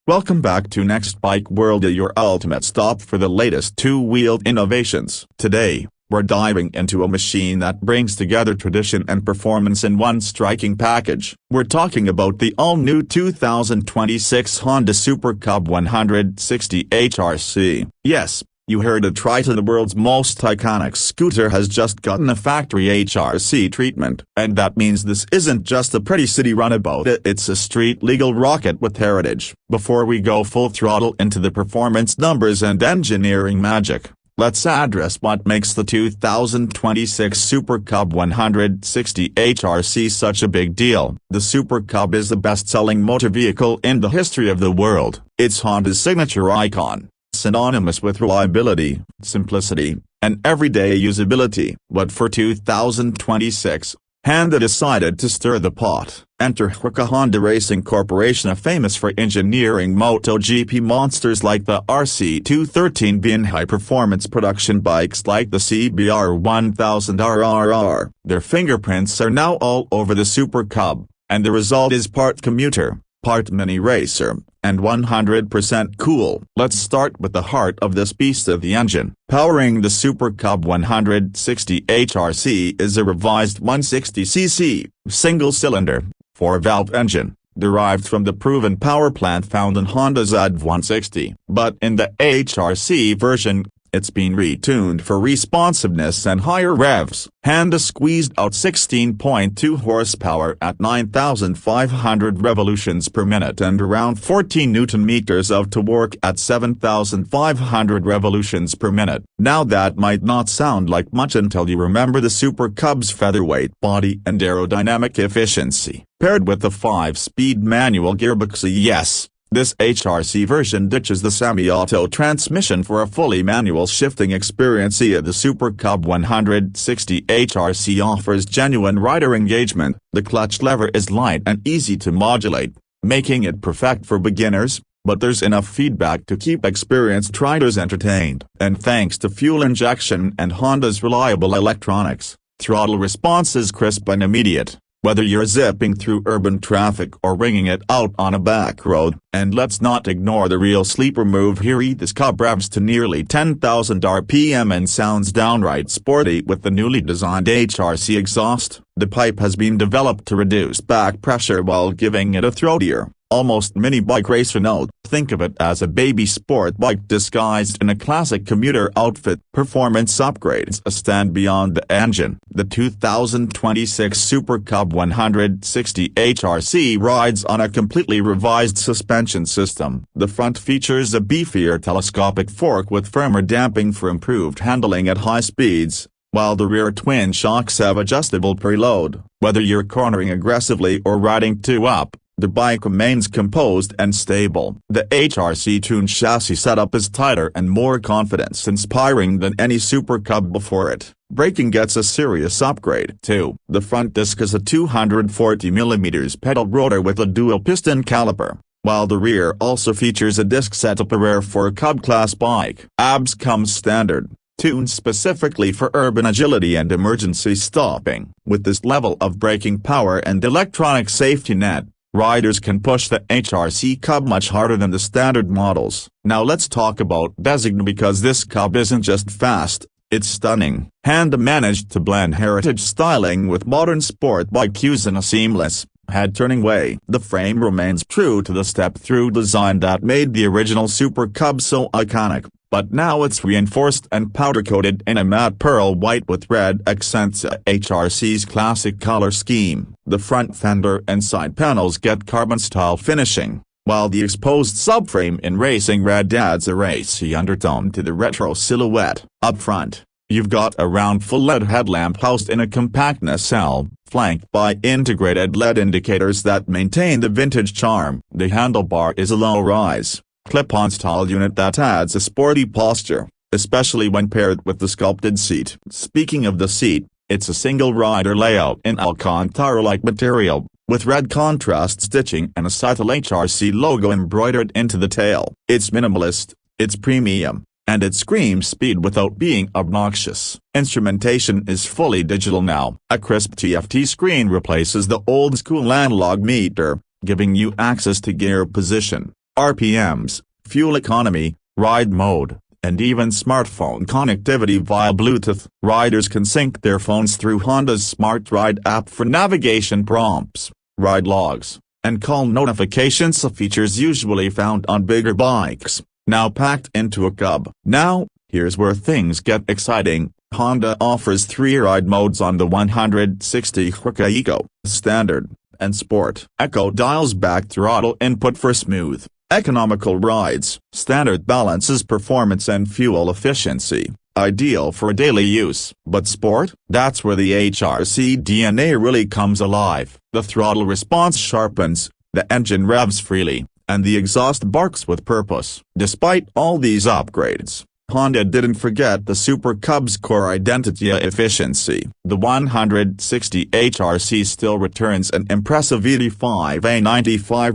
Welcome back to Next Bike World, your ultimate stop for the latest two-wheeled innovations. Today, we're diving into a machine that brings together tradition and performance in one striking package. We're talking about the all-new 2026 Honda Super Cub 160 HRC. Yes, you heard it right, the world's most iconic scooter has just gotten a factory HRC treatment. And that means this isn't just a pretty city runabout, it's a street-legal rocket with heritage. Before we go full throttle into the performance numbers and engineering magic, let's address what makes the 2026 Super Cub 160 HRC such a big deal. The Super Cub is the best-selling motor vehicle in the history of the world. It's Honda's signature icon, synonymous with reliability, simplicity, and everyday usability. But for 2026, Honda decided to stir the pot. Enter Honda Racing Corporation, famous for engineering MotoGP monsters like the RC213B and high-performance production bikes like the CBR 1000 RRR. Their fingerprints are now all over the Super Cub, and the result is part commuter, part mini racer, and 100% cool. Let's start with the heart of this beast, the engine. Powering the Super Cub 160 HRC is a revised 160cc, single-cylinder, 4-valve engine, derived from the proven power plant found in Honda's Z160. But in the HRC version, it's been retuned for responsiveness and higher revs. Honda squeezed out 16.2 horsepower at 9,500 revolutions per minute and around 14 Nm of torque at 7,500 revolutions per minute. Now that might not sound like much until you remember the Super Cub's featherweight body and aerodynamic efficiency, paired with the 5-speed manual gearbox. Yes, this HRC version ditches the semi-auto transmission for a fully manual shifting experience. The Super Cub 160 HRC offers genuine rider engagement. The clutch lever is light and easy to modulate, making it perfect for beginners, but there's enough feedback to keep experienced riders entertained. And thanks to fuel injection and Honda's reliable electronics, throttle response is crisp and immediate, whether you're zipping through urban traffic or ringing it out on a back road. And let's not ignore the real sleeper move here. This Cub revs to nearly 10,000 RPM and sounds downright sporty with the newly designed HRC exhaust. The pipe has been developed to reduce back pressure while giving it a throatier, almost mini bike racer note. Think of it as a baby sport bike disguised in a classic commuter outfit. Performance upgrades stand beyond the engine. The 2026 Super Cub 160 HRC rides on a completely revised suspension system. The front features a beefier telescopic fork with firmer damping for improved handling at high speeds, while the rear twin shocks have adjustable preload. Whether you're cornering aggressively or riding 2-up, the bike remains composed and stable. The HRC-tuned chassis setup is tighter and more confidence-inspiring than any Super Cub before it. Braking gets a serious upgrade too. The front disc is a 240mm pedal rotor with a dual-piston caliper, while the rear also features a disc setup, rare for a Cub-class bike. ABS comes standard, tuned specifically for urban agility and emergency stopping. With this level of braking power and electronic safety net, riders can push the HRC Cub much harder than the standard models. Now let's talk about design, because this Cub isn't just fast, it's stunning. Honda managed to blend heritage styling with modern sport bike cues in a seamless, head-turning way. The frame remains true to the step-through design that made the original Super Cub so iconic, but now it's reinforced and powder-coated in a matte pearl white with red accents, HRC's classic color scheme. The front fender and side panels get carbon-style finishing, while the exposed subframe in racing red adds a racy undertone to the retro silhouette. Up front, you've got a round full LED headlamp housed in a compact nacelle, flanked by integrated LED indicators that maintain the vintage charm. The handlebar is a low-rise, clip-on style unit that adds a sporty posture, especially when paired with the sculpted seat. Speaking of the seat, it's a single-rider layout in Alcantara-like material, with red contrast stitching and a subtle HRC logo embroidered into the tail. It's minimalist, it's premium, and it screams speed without being obnoxious. Instrumentation is fully digital now. A crisp TFT screen replaces the old-school analog meter, giving you access to gear position, RPMs, fuel economy, ride mode, and even smartphone connectivity via Bluetooth. Riders can sync their phones through Honda's Smart Ride app for navigation prompts, ride logs, and call notifications, features usually found on bigger bikes, now packed into a Cub. Now, here's where things get exciting. Honda offers 3 ride modes on the 160 HRC Eco, Standard, and Sport. Eco dials back throttle input for smooth, economical rides. Standard balances performance and fuel efficiency, ideal for daily use. But Sport? That's where the HRC DNA really comes alive. The throttle response sharpens, the engine revs freely, and the exhaust barks with purpose. Despite all these upgrades, Honda didn't forget the Super Cub's core identity: efficiency. The 160 HRC still returns an impressive 85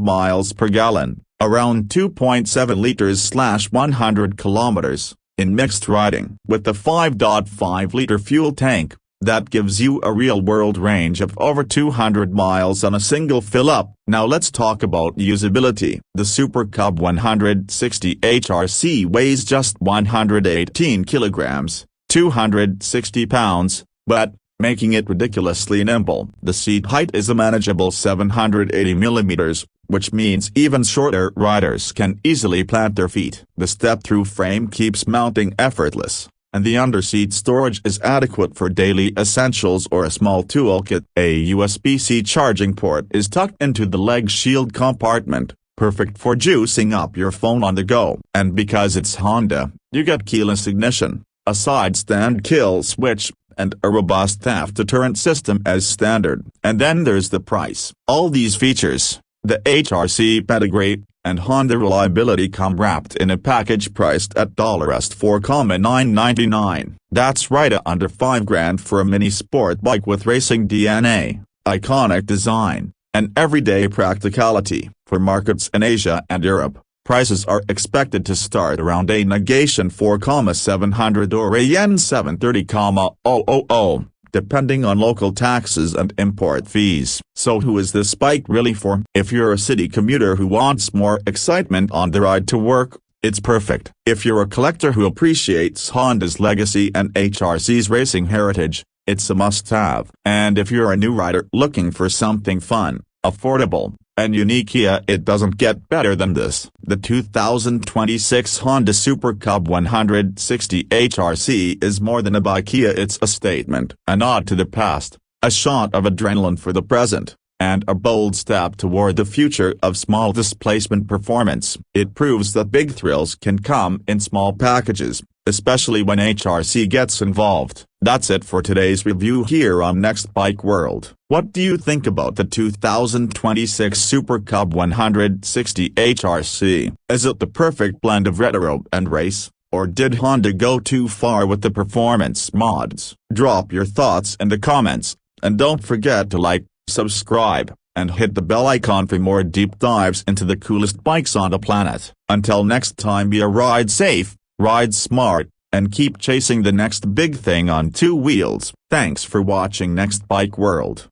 miles per gallon, around 2.7 liters/100 kilometers, in mixed riding. With the 5.5-liter fuel tank, that gives you a real-world range of over 200 miles on a single fill-up. Now let's talk about usability. The Super Cub 160 HRC weighs just 118 kilograms, 260 pounds, but, making it ridiculously nimble. The seat height is a manageable 780 millimeters, which means even shorter riders can easily plant their feet. The step-through frame keeps mounting effortless, and the underseat storage is adequate for daily essentials or a small toolkit. A USB-C charging port is tucked into the leg shield compartment, perfect for juicing up your phone on the go. And because it's Honda, you get keyless ignition, a side stand kill switch, and a robust theft deterrent system as standard. And then there's the price. All these features, the HRC pedigree, and Honda reliability come wrapped in a package priced at $4,999. That's right, under $5,000 for a mini sport bike with racing DNA, iconic design, and everyday practicality. For markets in Asia and Europe, prices are expected to start around a negation 4,700 or a yen 730,000, depending on local taxes and import fees. So who is this bike really for? If you're a city commuter who wants more excitement on the ride to work, it's perfect. If you're a collector who appreciates Honda's legacy and HRC's racing heritage, it's a must-have. And if you're a new rider looking for something fun, affordable, and unique, it doesn't get better than this. The 2026 Honda Super Cub 160 HRC is more than a bike, it's a statement, a nod to the past, a shot of adrenaline for the present, and a bold step toward the future of small displacement performance. It proves that big thrills can come in small packages, especially when HRC gets involved. That's it for today's review here on Next Bike World. What do you think about the 2026 Super Cub 160 HRC? Is it the perfect blend of retro and race, or did Honda go too far with the performance mods? Drop your thoughts in the comments, and don't forget to like, subscribe, and hit the bell icon for more deep dives into the coolest bikes on the planet. Until next time, be a ride safe, ride smart, and keep chasing the next big thing on 2 wheels. Thanks for watching Next Bike World.